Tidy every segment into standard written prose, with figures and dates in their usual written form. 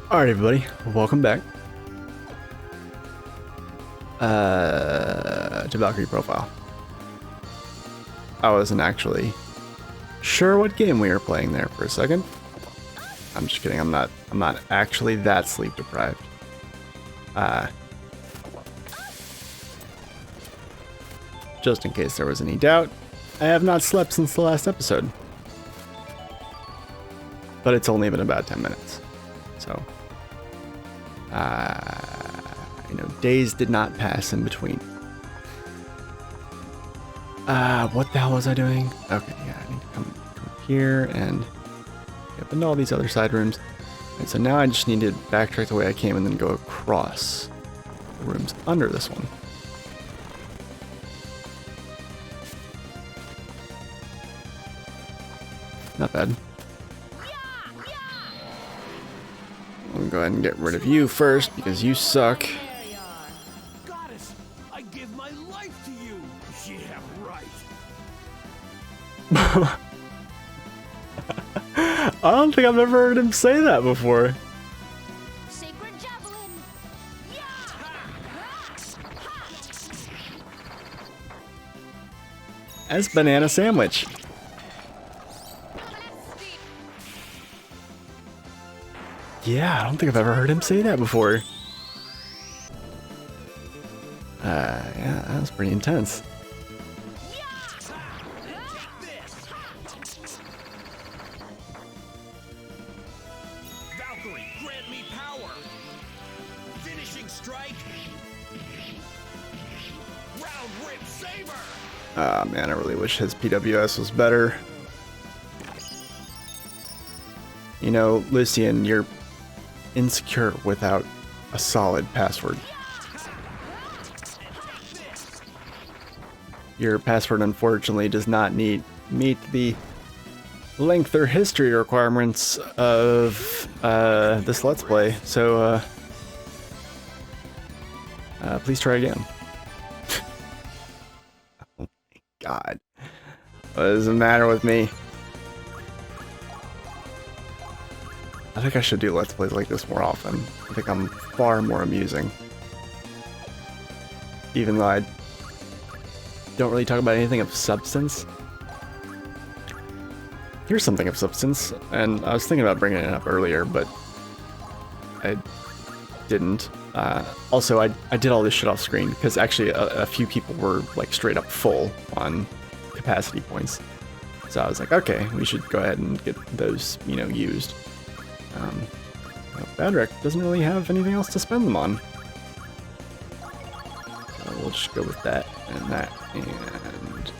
Alright everybody, welcome back to Valkyrie profile. I wasn't actually sure what game we were playing there for a second. I'm just kidding, I'm not actually that sleep deprived. Just in case there was any doubt, I have not slept since the last episode. But it's only been about 10 minutes. So days did not pass in between. What the hell was I doing? Okay, yeah, I need to come here and get into all these other side rooms. And so now I just need to backtrack the way I came and then go across the rooms under this one. Not bad. I'm gonna go ahead and get rid of you first because you suck. Goddess, I give my life to you. Yeah, right. I don't think I've ever heard him say that before. Sacred javelin. As banana sandwich. Yeah, I don't think I've ever heard him say that before. Yeah, that was pretty intense. Valkyrie, grant me power. Finishing strike. Round rip saber. Ah, man, I really wish his PWS was better. You know, Lucian, you're insecure without a solid password. Your password, unfortunately, does not meet the length or history requirements of this Let's Play, so please try again. Oh my god. What does the matter with me? I think I should do Let's Plays like this more often. I think I'm far more amusing. Even though I don't really talk about anything of substance. Here's something of substance, and I was thinking about bringing it up earlier, but I didn't. Also, I did all this shit off screen because actually a few people were like straight up full on capacity points. So I was like, okay, we should go ahead and get those, used. Badrek doesn't really have anything else to spend them on. So we'll just go with that, and that, and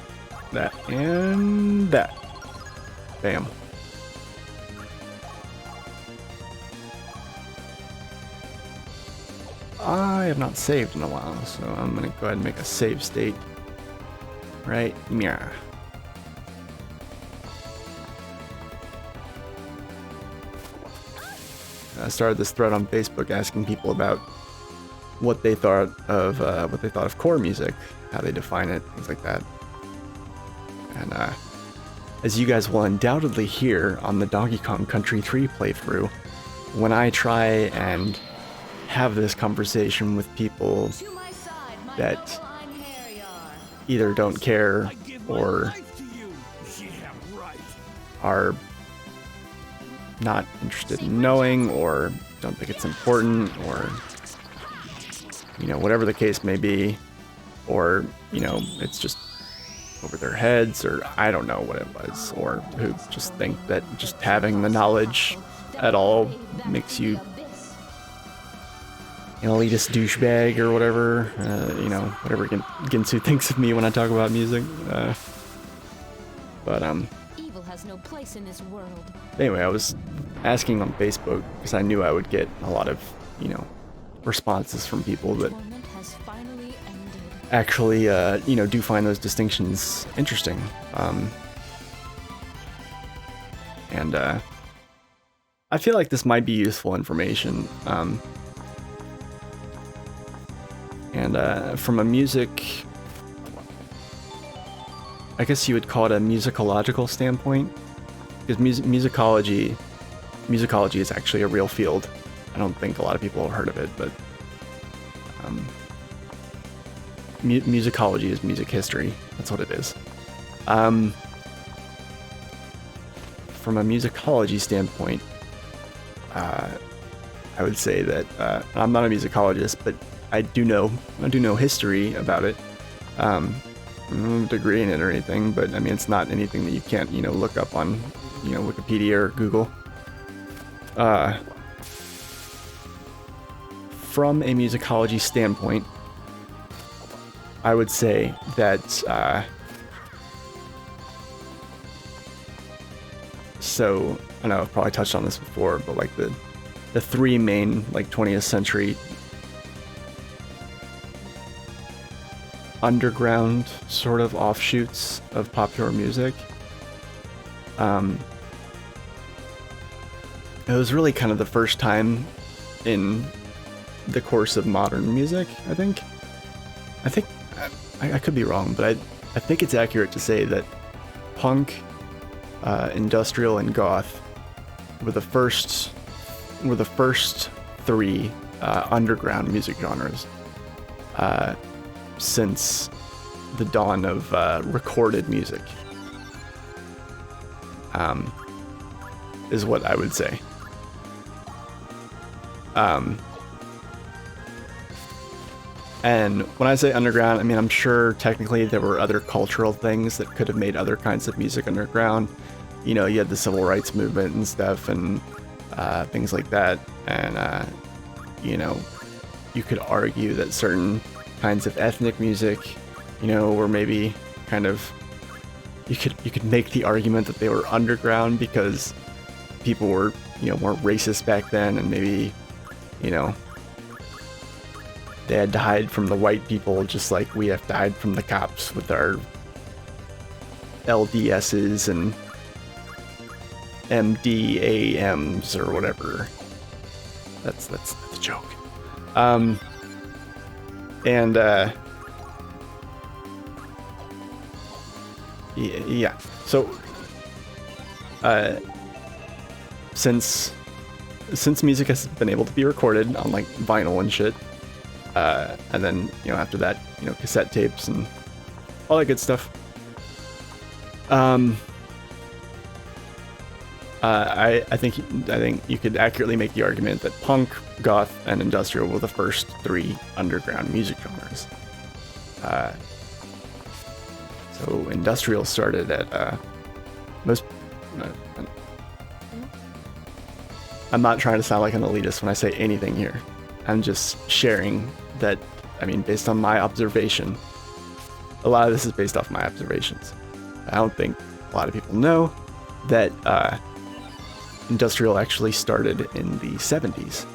that, and that. Bam. I have not saved in a while, so I'm gonna go ahead and make a save state. Right, yeah. I started this thread on Facebook asking people about what they thought of core music, how they define it, things like that. And as you guys will undoubtedly hear on the Donkey Kong Country 3 playthrough, when I try and have this conversation with people that either don't care or are not interested in knowing or don't think it's important, or whatever the case may be, or it's just over their heads, or I don't know what it was, or who just think that just having the knowledge at all makes you an elitist douchebag or whatever, whatever Ginsu thinks of me when I talk about music. Evil has no place in this world. Anyway, I was asking on Facebook because I knew I would get a lot of, responses from people that actually, do find those distinctions interesting. And I feel like this might be useful information. From a music, I guess you would call it a musicological standpoint, because musicology is actually a real field. I don't think a lot of people have heard of it, but musicology is music history. That's what it is. From a musicology standpoint, I would say that I'm not a musicologist, but I do know history about it. I don't have a degree in it or anything, but I mean, it's not anything that you can't, look up on, Wikipedia or Google. From a musicology standpoint, I would say that, so, I know I've probably touched on this before, but like the three main, like 20th century underground sort of offshoots of popular music, it was really kind of the first time in the course of modern music, I think I could be wrong, but I think it's accurate to say that punk, industrial, and goth were the first three underground music genres since the dawn of recorded music, is what I would say. And when I say underground, I mean, I'm sure technically there were other cultural things that could have made other kinds of music underground. You had the civil rights movement and stuff, and things like that. And, you could argue that certain kinds of ethnic music, were maybe kind of, you could make the argument that they were underground because people were, more racist back then, and maybe, they had to hide from the white people just like we have to hide from the cops with our LDSs and MDAMs or whatever. That's a joke. Yeah. So, since music has been able to be recorded on like vinyl and shit, and then after that, cassette tapes and all that good stuff. I think you could accurately make the argument that punk, goth, and industrial were the first three underground music genres. So industrial started at most. I'm not trying to sound like an elitist when I say anything here. I'm just sharing that. I mean, based on my observation, a lot of this is based off my observations. I don't think a lot of people know that industrial actually started in the 70s.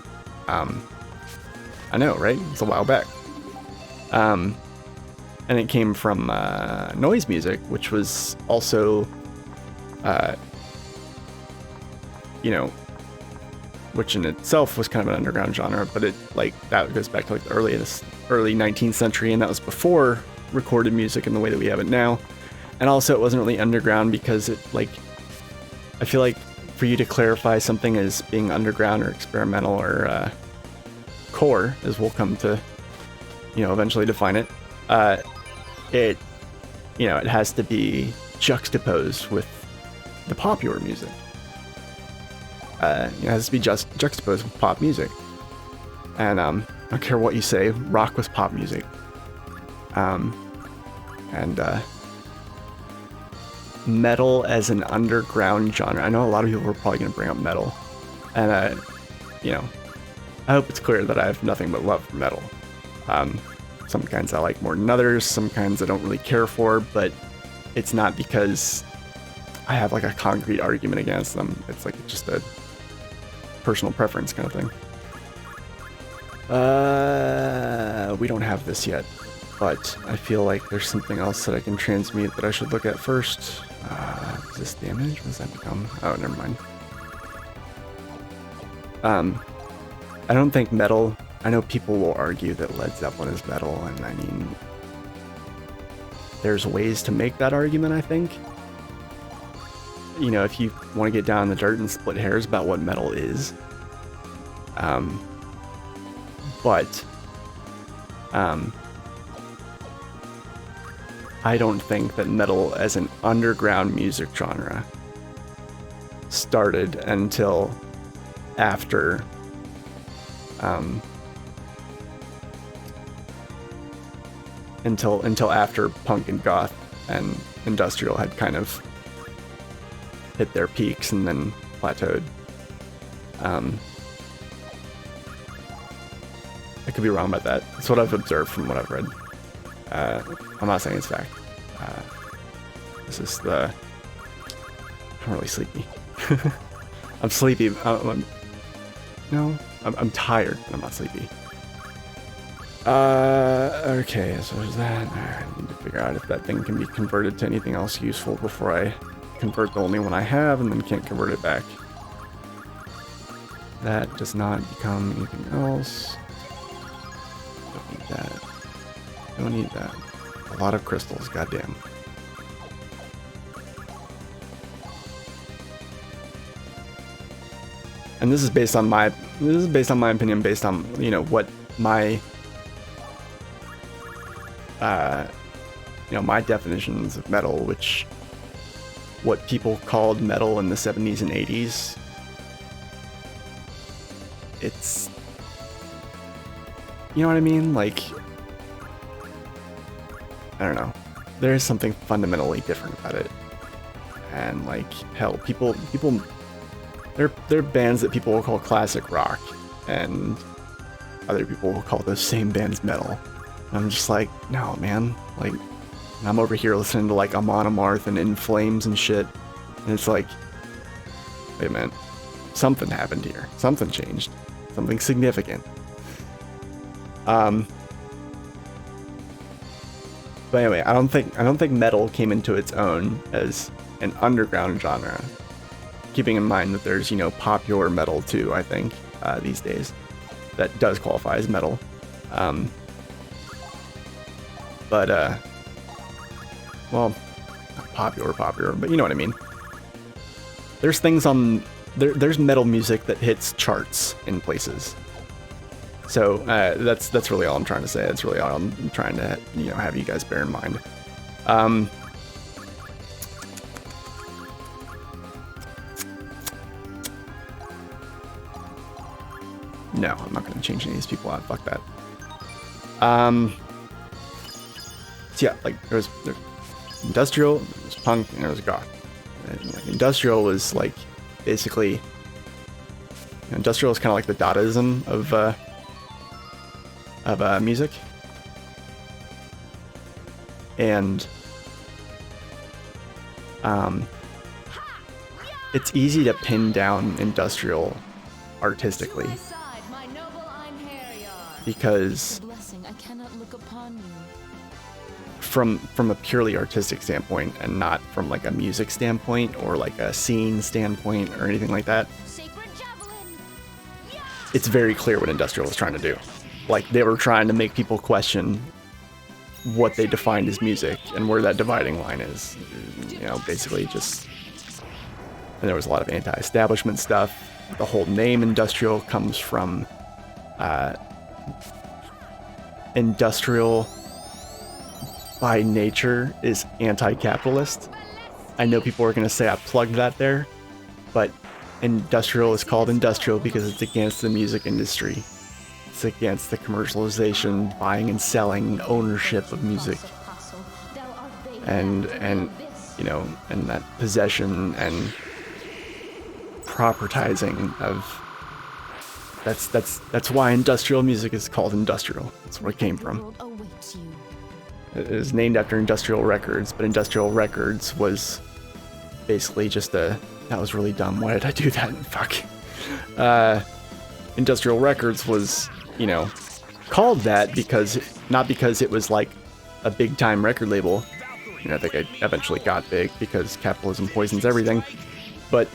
I know, right? It's a while back. And it came from noise music, which was also, which in itself was kind of an underground genre, but that goes back to like the early 19th century, and that was before recorded music in the way that we have it now. And also, it wasn't really underground because I feel like for you to clarify something as being underground or experimental or core, as we'll come to, eventually define it, it has to be juxtaposed with the popular music. It has to be juxtaposed with pop music. And I don't care what you say, rock was pop music. Metal as an underground genre. I know a lot of people are probably going to bring up metal. And, I hope it's clear that I have nothing but love for metal. Some kinds I like more than others, some kinds I don't really care for, but it's not because I have like a concrete argument against them. It's like just a personal preference kind of thing. We don't have this yet, but I feel like there's something else that I can transmute that I should look at first. Is this damage? What does that become? Oh, never mind. I don't think metal... I know people will argue that Led Zeppelin is metal, and I mean... There's ways to make that argument, I think. If you want to get down in the dirt and split hairs about what metal is, But I don't think that metal as an underground music genre started until after until after punk and goth and industrial had kind of hit their peaks and then plateaued. I could be wrong about that. That's what I've observed from what I've read. I'm not saying it's fact. This is the... I'm really sleepy. I'm sleepy. No, I'm tired, but I'm not sleepy. Okay, so there's that. I need to figure out if that thing can be converted to anything else useful before I convert the only one I have and then can't convert it back. That does not become anything else. Don't need that. Don't need that. A lot of crystals, goddamn. And this is based on my opinion, based on, you know, what my my definitions of metal, which what people called metal in the 70s and 80s. It's, you know what I mean? Like, I don't know. There is something fundamentally different about it. And like, hell, people there are bands that people will call classic rock, and other people will call those same bands metal. And I'm just like, no, man. Like, I'm over here listening to like Amon Amarth and In Flames and shit, and it's like, wait a minute, something happened here. Something changed. Something significant. But anyway, I don't think metal came into its own as an underground genre. Keeping in mind that there's, you know, popular metal too, I think, these days, that does qualify as metal. Well, not popular, but you know what I mean. There's things on there's metal music that hits charts in places. So that's really all I'm trying to say. That's really all I'm trying to, you know, have you guys bear in mind. No, I'm not going to change any of these people out. Fuck that. So yeah, like there's industrial, there's punk, and there's goth. And, like, industrial was like basically, industrial is kind of like the Dadaism of music, and it's easy to pin down industrial artistically because from a purely artistic standpoint and not from like a music standpoint or like a scene standpoint or anything like that, it's very clear what industrial was trying to do. Like, they were trying to make people question what they defined as music and where that dividing line is. You know, basically just, and there was a lot of anti-establishment stuff. The whole name industrial comes from industrial by nature is anti-capitalist. I know people are going to say I plugged that there, but industrial is called industrial because it's against the music industry. It's against the commercialization, buying and selling, ownership of music, and you know, and that possession and propertizing of. That's why industrial music is called industrial. That's where it came from. It is named after Industrial Records, but Industrial Records was basically just that was really dumb. Why did I do that? Fuck. Industrial Records was, you know, called that not because it was like a big time record label. You know, I think it eventually got big because capitalism poisons everything. But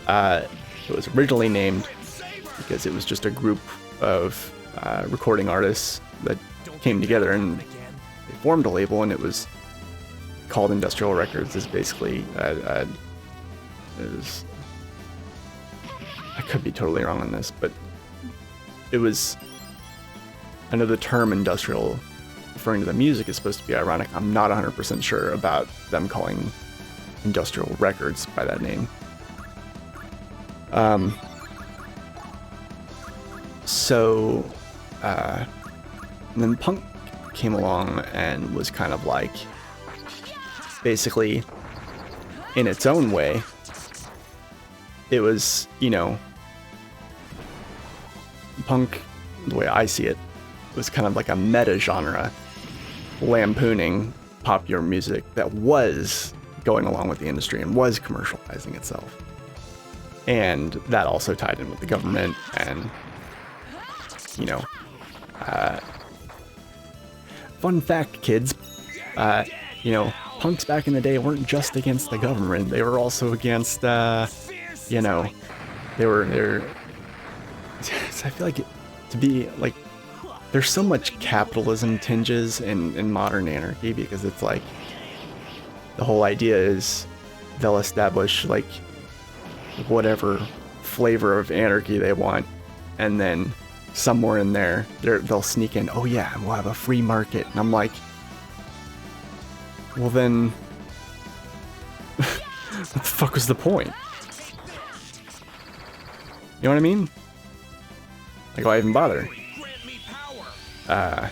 it was originally named because it was just a group of recording artists that came together and they formed a label, and it was called Industrial Records. Is basically I could be totally wrong on this, but it was, I know the term industrial referring to the music is supposed to be ironic. I'm not 100% sure about them calling industrial records by that name. And then punk came along and was kind of like, basically, in its own way, it was, you know, punk, the way I see it, was kind of like a meta genre, lampooning popular music that was going along with the industry and was commercializing itself. And that also tied in with the government and, you know, fun fact, kids, you know, punks back in the day weren't just against the government. They were also against, you know, they're, I feel like to be like, there's so much capitalism tinges in modern anarchy, because it's like, the whole idea is they'll establish like whatever flavor of anarchy they want, and then somewhere in there they'll sneak in, oh yeah, we'll have a free market. And I'm like, well then, what the fuck was the point? You know what I mean? Like, why even bother? Yeah,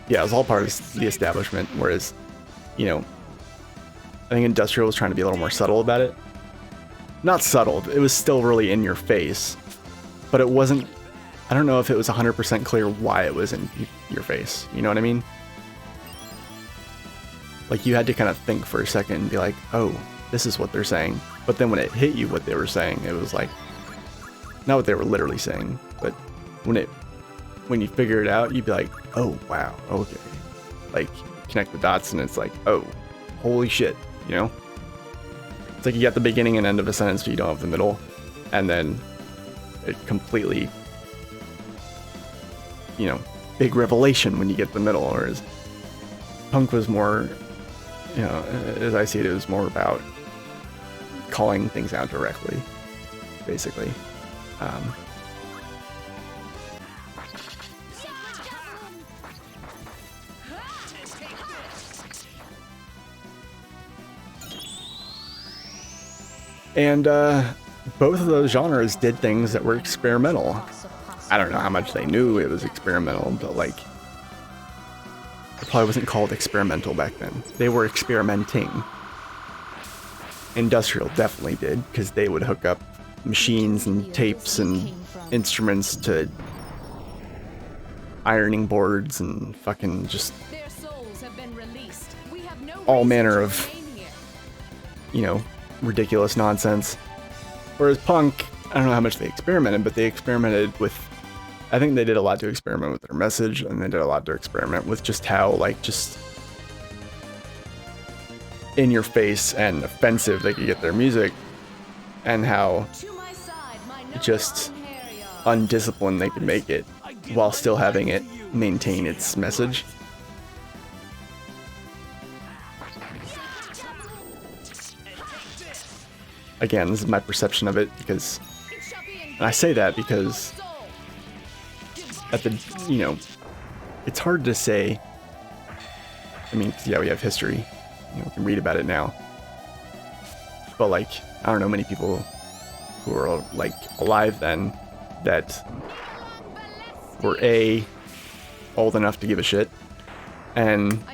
it was all part of the establishment, whereas, you know, I think industrial was trying to be a little more subtle about it. Not subtle, it was still really in your face, but it wasn't, I don't know if it was 100% clear why it was in your face, you know what I mean? Like, you had to kind of think for a second and be like, oh, this is what they're saying. But then when it hit you what they were saying, it was like, not what they were literally saying, but when you figure it out, you'd be like, oh, wow, okay. Like, connect the dots and it's like, oh, holy shit, you know? It's like you got the beginning and end of a sentence, but you don't have the middle. And then it completely, you know, big revelation when you get the middle. Whereas punk was more, you know, as I see it, it was more about calling things out directly, basically. And both of those genres did things that were experimental. I don't know how much they knew it was experimental, but like, it probably wasn't called experimental back then. They were experimenting. Industrial definitely did, because they would hook up machines and tapes and instruments to ironing boards and fucking just all manner of, you know, ridiculous nonsense. Whereas punk, I don't know how much they experimented, but they experimented with, I think they did a lot to experiment with their message, and they did a lot to experiment with just how, like, just in your face and offensive they could get their music, and how just undisciplined they could make it while still having it maintain its message. Again, this is my perception of it, because, and I say that because at the, you know, it's hard to say, I mean, 'cause, yeah, we have history, you know, we can read about it now, but like, I don't know many people who were like alive then that were A, old enough to give a shit, and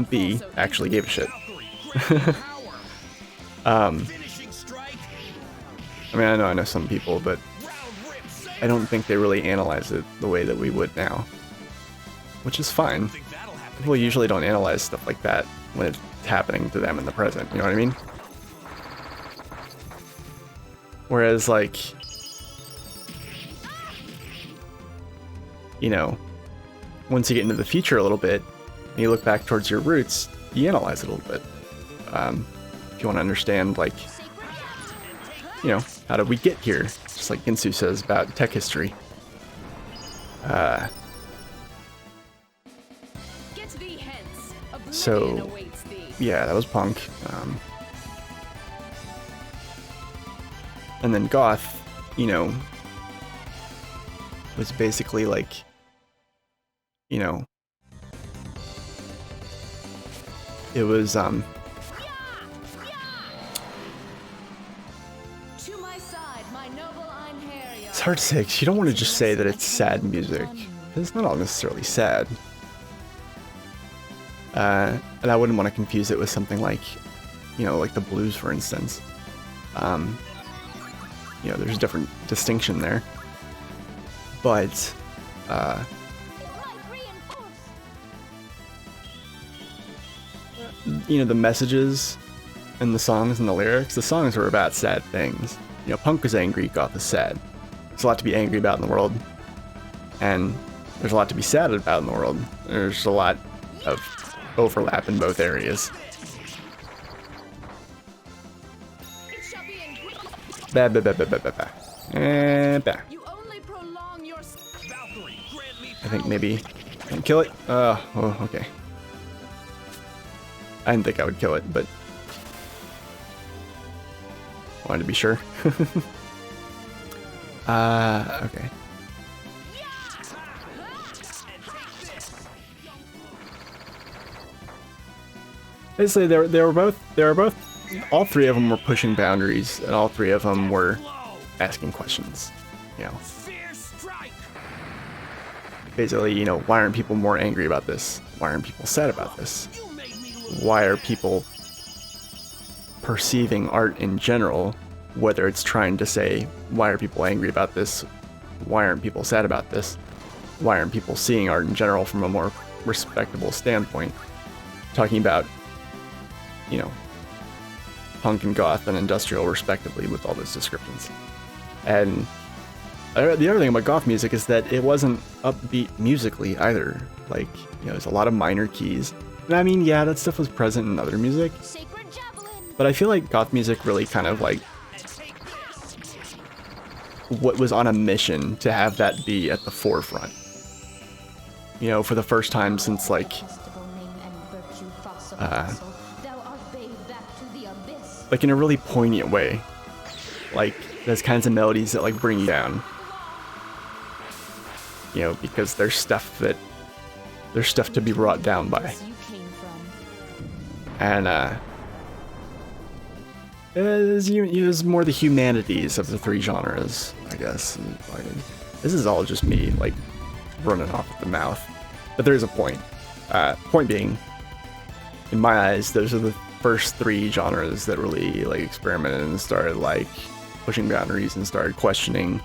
B, actually gave a shit. I mean, I know some people, but I don't think they really analyze it the way that we would now, which is fine. People usually don't analyze stuff like that when it's happening to them in the present, you know what I mean? Whereas, like, you know, once you get into the future a little bit, and you look back towards your roots, you analyze it a little bit. If you want to understand, like, you know, how did we get here? Just like Ginsu says about tech history. So, yeah, that was punk. And then goth, you know, was basically like, you know, it was To my side, my noble Einherjar. it's hard to say 'cause you don't want to just say that it's sad music. It's not all necessarily sad. And I wouldn't want to confuse it with something like, you know, like the blues, for instance. You know, there's a different distinction there. But, Light reinforced. you know, the messages and the songs and the lyrics, the songs were about sad things. You know, punk was angry, goth is sad. There's a lot to be angry about in the world. And there's a lot to be sad about in the world. There's a lot of overlap in both areas. It shall be in. Bah, bah, bah, bah, bah, bah, bah. Bah. You only prolong your. Valkyrie, grant me I think maybe I can kill it. Oh, okay. I didn't think I would kill it, but wanted to be sure. Okay. Basically, they were both, all three of them were pushing boundaries, and all three of them were blow. asking questions. You know, Fierce strike. basically, you know, why aren't people more angry about this? Why aren't people sad about this? You made me lose. Why are people perceiving art in general, whether it's trying to say, why are people angry about this? Why aren't people sad about this? Why aren't people seeing art in general from a more respectable standpoint? Talking about, you know, punk and goth and industrial respectively with all those descriptions. And the other thing about goth music is that it wasn't upbeat musically either. Like, you know, there's a lot of minor keys. And I mean, yeah, that stuff was present in other music, Sacred javelin. but I feel like goth music really kind of like what was on a mission to have that be at the forefront. You know, for the first time since like Detestable name and virtue, false apostle. Thou art bathed back to the abyss. in a really poignant way. Like those kinds of melodies that like bring you down. You know, because there's stuff to be brought down by. You came from. And it's more the humanities of the three genres, I guess. And, like, this is all just me like running off at the mouth, but there's a point. Point being, in my eyes, those are the first three genres that really like experimented and started like pushing boundaries and started questioning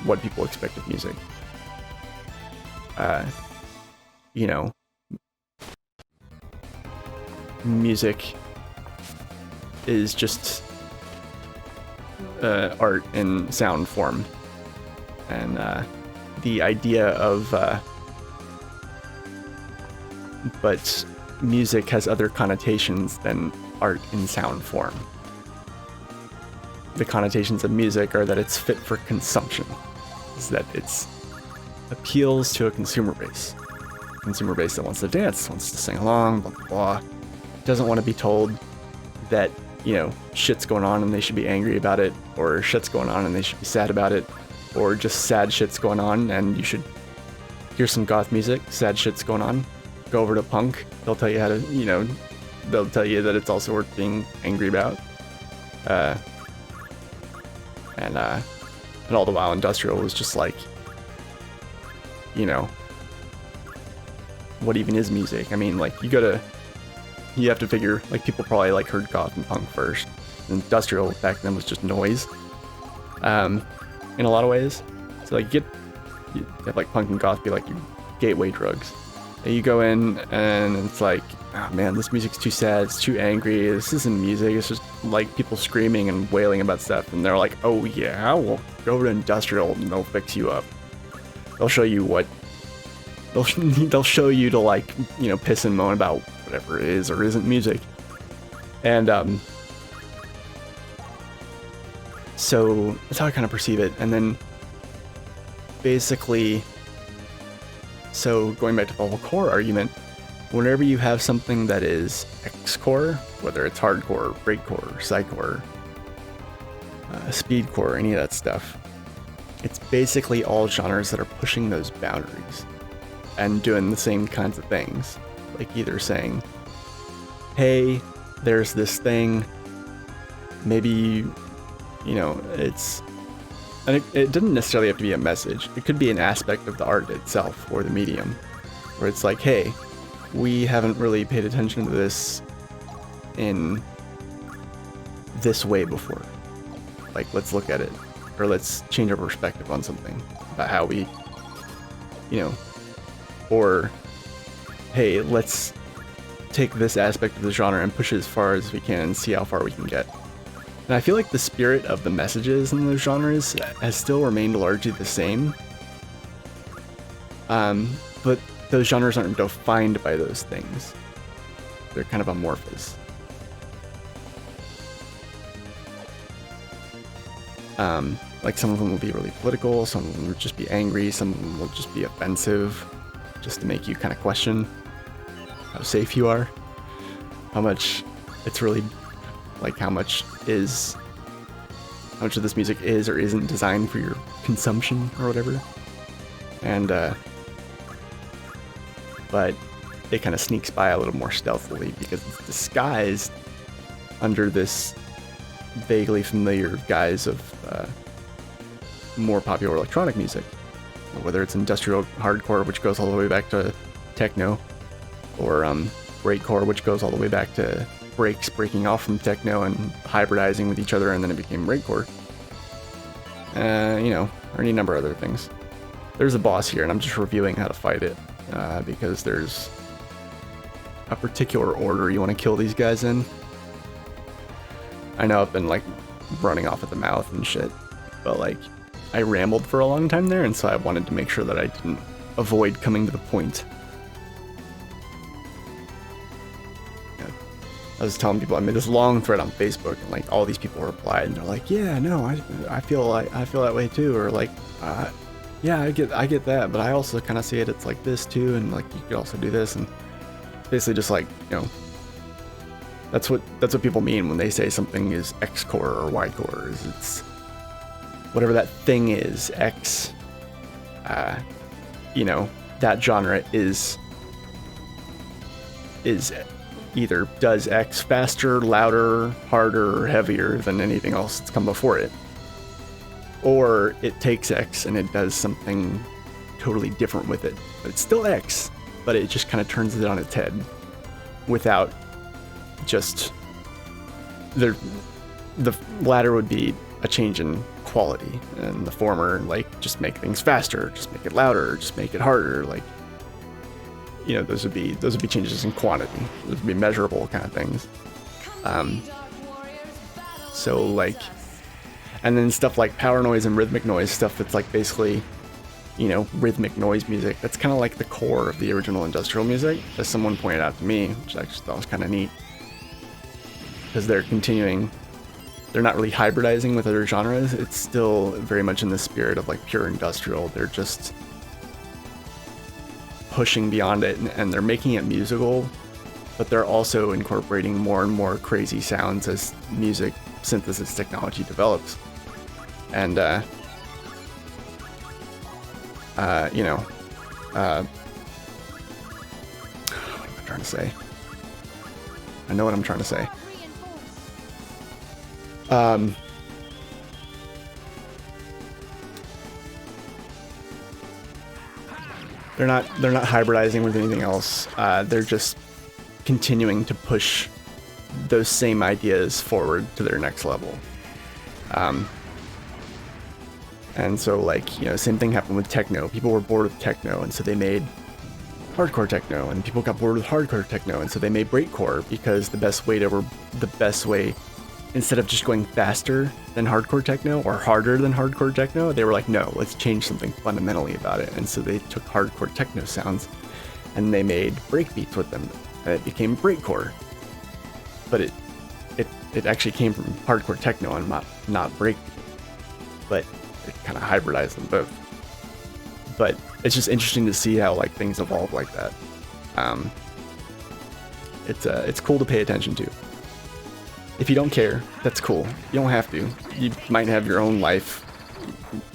what people expect of music. You know, music is just art in sound form, and the idea of but music has other connotations than art in sound form. The connotations of music are that it's fit for consumption, is that it's appeals to a consumer base that wants to dance, wants to sing along, blah blah blah, doesn't want to be told that, you know, shit's going on and they should be angry about it, or shit's going on and they should be sad about it, or just sad shit's going on and you should hear some goth music. Sad shit's going on, go over to punk, they'll tell you how to, you know, they'll tell you that it's also worth being angry about. And all the while industrial was just like, you know, what even is music? I mean, like, you have to figure, like, people probably like heard goth and punk first. Industrial back then was just noise, in a lot of ways. So like you have like punk and goth be like your gateway drugs. And you go in and it's like, oh man, this music's too sad, it's too angry, this isn't music, it's just like people screaming and wailing about stuff. And they're like, oh yeah, well, go over to industrial and they'll fix you up. They'll show you what, they'll show you to, like, you know, piss and moan about whatever it is or isn't music. And so that's how I kind of perceive it. And then basically, so going back to the whole core argument, whenever you have something that is X-core, whether it's hardcore, breakcore, psychcore, speedcore, any of that stuff. It's basically all genres that are pushing those boundaries and doing the same kinds of things. Like either saying, hey, there's this thing, maybe, you know, it's, and it didn't necessarily have to be a message. It could be an aspect of the art itself or the medium, where it's like, hey, we haven't really paid attention to this in this way before. Like, let's look at it, or let's change our perspective on something about how we, you know, or hey, let's take this aspect of the genre and push it as far as we can and see how far we can get. And I feel like the spirit of the messages in those genres has still remained largely the same. But those genres aren't defined by those things. They're kind of amorphous. Like some of them will be really political, some of them will just be angry, some of them will just be offensive, just to make you kind of question how safe you are, how much it's really, like how much of this music is or isn't designed for your consumption or whatever. And, but it kind of sneaks by a little more stealthily because it's disguised under this vaguely familiar guise of more popular electronic music, whether it's industrial hardcore, which goes all the way back to techno, or breakcore, which goes all the way back to breaking off from techno and hybridizing with each other, and then it became breakcore. You know, or any number of other things. There's a boss here, and I'm just reviewing how to fight it, because there's a particular order you want to kill these guys in. I know I've been like running off at the mouth and shit, but like I rambled for a long time there, and so I wanted to make sure that I didn't avoid coming to the point. Yeah. I was telling people, I made this long thread on Facebook, and like all these people replied, and they're like, "Yeah, no, I feel that way too," or like, "Yeah, I get that, but I also kind of see it. It's like this too, and like you could also do this," and basically just like, you know. That's what people mean when they say something is X core or Y core. Is it's whatever that thing is, X. You know, that genre is either does X faster, louder, harder, or heavier than anything else that's come before it, or it takes X and it does something totally different with it. But it's still X, but it just kind of turns it on its head without. Just the latter would be a change in quality, and the former, like, just make things faster, just make it louder, just make it harder. Like, you know, those would be changes in quantity. Those would be measurable kind of things. So like, and then stuff like power noise and rhythmic noise stuff that's like basically, you know, rhythmic noise music. That's kind of like the core of the original industrial music, as someone pointed out to me, which I just thought was kind of neat. Because they're not really hybridizing with other genres. It's still very much in the spirit of like pure industrial. They're just pushing beyond it, and they're making it musical, but they're also incorporating more and more crazy sounds as music synthesis technology develops. And, you know, what am I trying to say? I know what I'm trying to say. They're not hybridizing with anything else. They're just continuing to push those same ideas forward to their next level. And so, like, you know, same thing happened with techno. People were bored with techno, and so they made hardcore techno, and people got bored with hardcore techno, and so they made breakcore, because the best way, instead of just going faster than hardcore techno or harder than hardcore techno, they were like, no, let's change something fundamentally about it. And so they took hardcore techno sounds and they made breakbeats with them, and it became breakcore. But it actually came from hardcore techno and not breakbeat. But it kind of hybridized them both. But it's just interesting to see how like things evolve like that. It's cool to pay attention to. If you don't care, that's cool. You don't have to. You might have your own life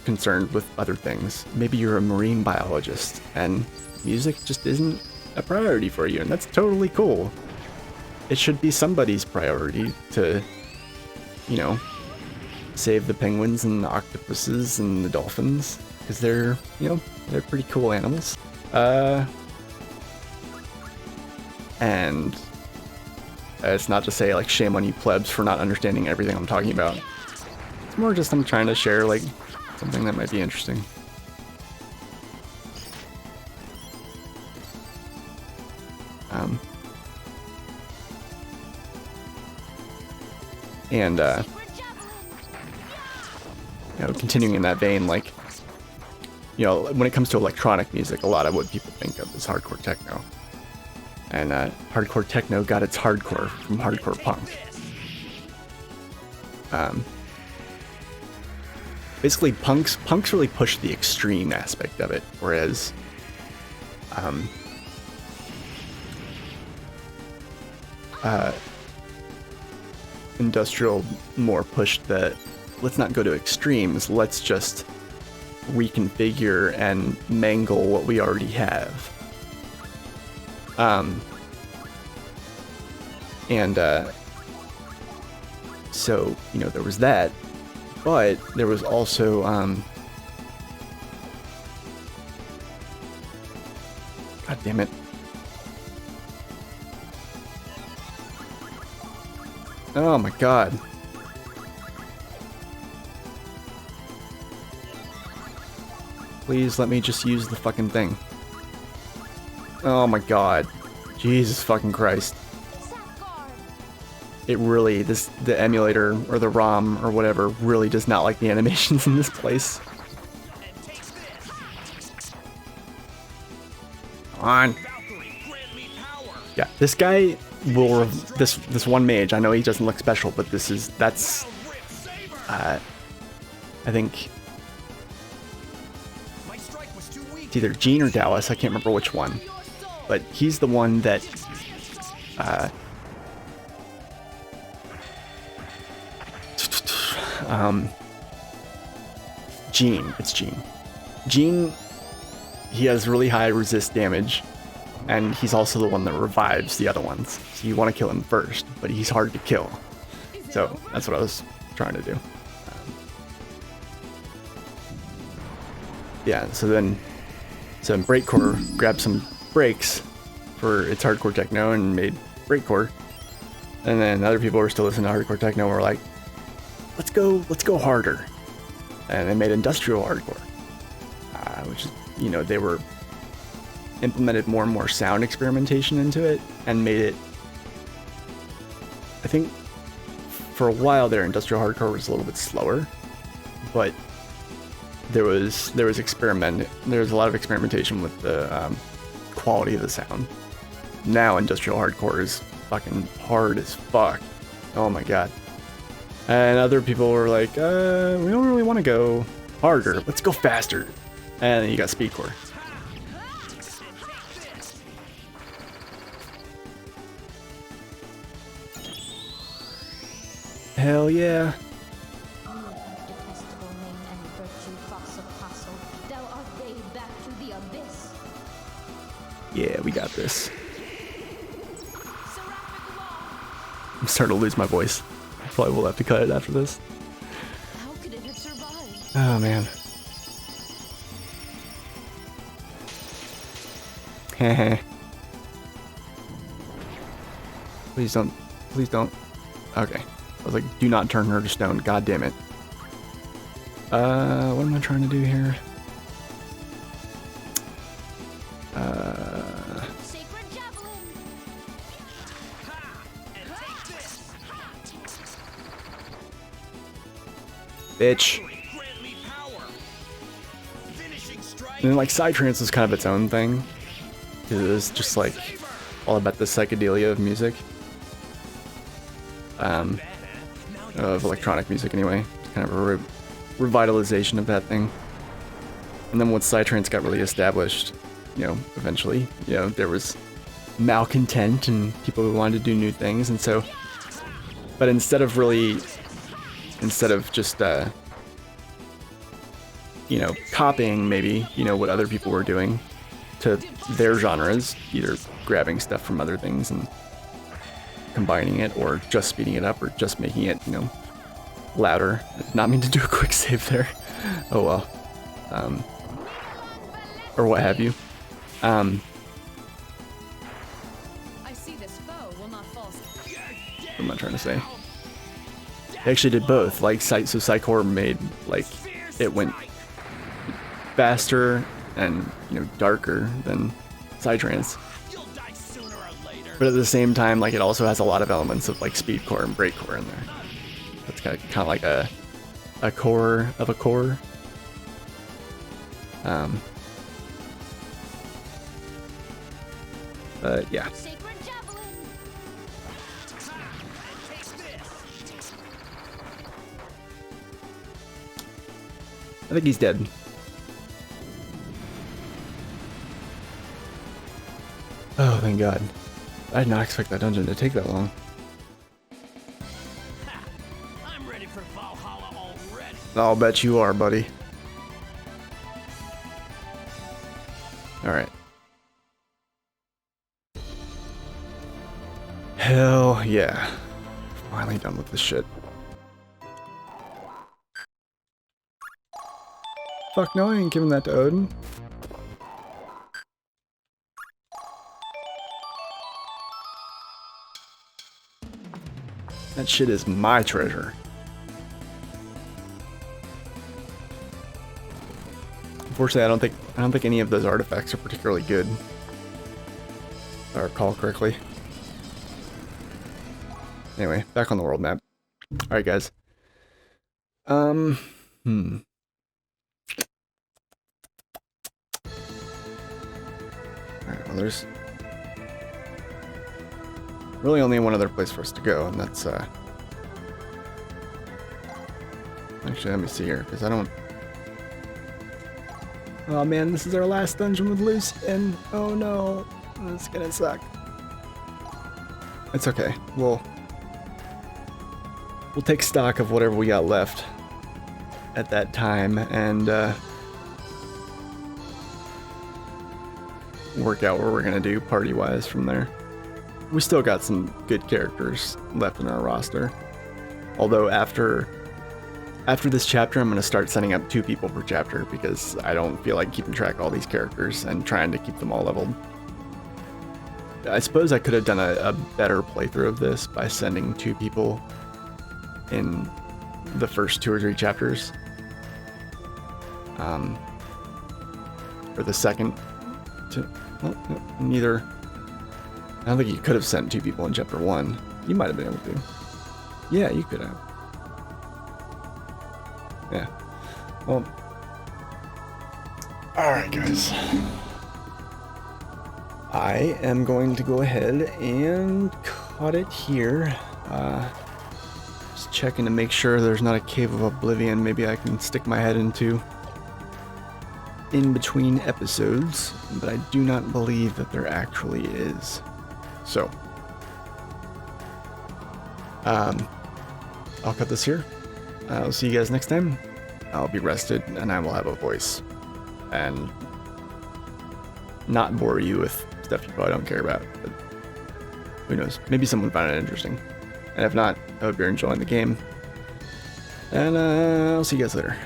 concerned with other things. Maybe you're a marine biologist and music just isn't a priority for you, and that's totally cool. It should be somebody's priority to, you know, save the penguins and the octopuses and the dolphins, because they're, you know, they're pretty cool animals. And it's not to say, like, shame on you plebs for not understanding everything I'm talking about. It's more just I'm trying to share, like, something that might be interesting. And, you know, continuing in that vein, like, you know, when it comes to electronic music, a lot of what people think of is hardcore techno. And hardcore techno got its hardcore from hardcore punk. Basically, punks really pushed the extreme aspect of it, whereas industrial more pushed the, let's not go to extremes, let's just reconfigure and mangle what we already have. So, you know, there was that, but there was also, God damn it. Oh my god. Please let me just use the fucking thing. Oh my god. Jesus fucking Christ. It really, the emulator or the ROM or whatever really does not like the animations in this place. Come on. Yeah, this guy will, this one mage, I know he doesn't look special, but that's, I think, it's either Gene or Dallas, I can't remember which one, but he's the one that, Gene, it's Gene. Gene, he has really high resist damage, and he's also the one that revives the other ones. So you want to kill him first, but he's hard to kill. So that's what I was trying to do. Yeah, so in Breakcore grabbed some breaks for its hardcore techno and made Breakcore. And then other people were still listening to hardcore techno and were like, let's go harder. And they made industrial hardcore, which is, you know, they were implemented more and more sound experimentation into it and made it, I think for a while there industrial hardcore was a little bit slower, but there was a lot of experimentation with the quality of the sound. Now industrial hardcore is fucking hard as fuck. Oh my god. And other people were like, we don't really want to go harder, let's go faster. And then you got speedcore. Hell yeah. Yeah, we got this. I'm starting to lose my voice. Probably will have to cut it after this. How could it have survived? Oh man. Heh. Please don't. Please don't. Okay. I was like, do not turn her to stone. God damn it. What am I trying to do here? Sacred javelin. Bitch. And then, like, Psytrance is kind of its own thing. It is just like all about the psychedelia of music. Of electronic music anyway. It's kind of a revitalization of that thing. And then once Psytrance got really established, you know, eventually, you know, there was malcontent and people who wanted to do new things, and so But instead of just you know, copying maybe, you know, what other people were doing to their genres, either grabbing stuff from other things and combining it, or just speeding it up, or just making it, you know, louder. I did not mean to do a quick save there. Oh well. Or what have you. I see this foe will not fall. What am I trying to say? They actually did both. Like, so Psychor made, like, it went faster and, you know, darker than Psytrance. But at the same time, like, it also has a lot of elements of, like, speedcore and breakcore in there. It's kind of like a core of a core. But yeah. I think he's dead. Oh, thank God. I did not expect that dungeon to take that long. I'm ready for Valhalla already. I'll bet you are, buddy. Alright. Hell yeah. Finally done with this shit. Fuck no, I ain't giving that to Odin. That shit is my treasure. Unfortunately, I don't think any of those artifacts are particularly good. If I recall correctly. Anyway, back on the world map. Alright, guys. Alright, well, there's really only one other place for us to go, and that's, actually, let me see here, because I don't... Oh man, this is our last dungeon with Luce, and oh no, it's gonna suck. It's okay. We'll take stock of whatever we got left at that time, and work out what we're gonna do party-wise from there. We still got some good characters left in our roster. Although after this chapter, I'm going to start setting up 2 people per chapter, because I don't feel like keeping track of all these characters and trying to keep them all leveled. I suppose I could have done a better playthrough of this by sending 2 people in the first 2 or 3 chapters. Or the second. Well, neither. I don't think you could have sent 2 people in chapter 1. You might have been able to. Yeah, you could have. Yeah. Well. Alright, guys. I am going to go ahead and cut it here. Just checking to make sure there's not a Cave of Oblivion. Maybe I can stick my head into in between episodes, but I do not believe that there actually is. So, I'll cut this here. I'll see you guys next time. I'll be rested, and I will have a voice. And not bore you with stuff you probably don't care about. But who knows? Maybe someone found it interesting. And if not, I hope you're enjoying the game. And I'll see you guys later.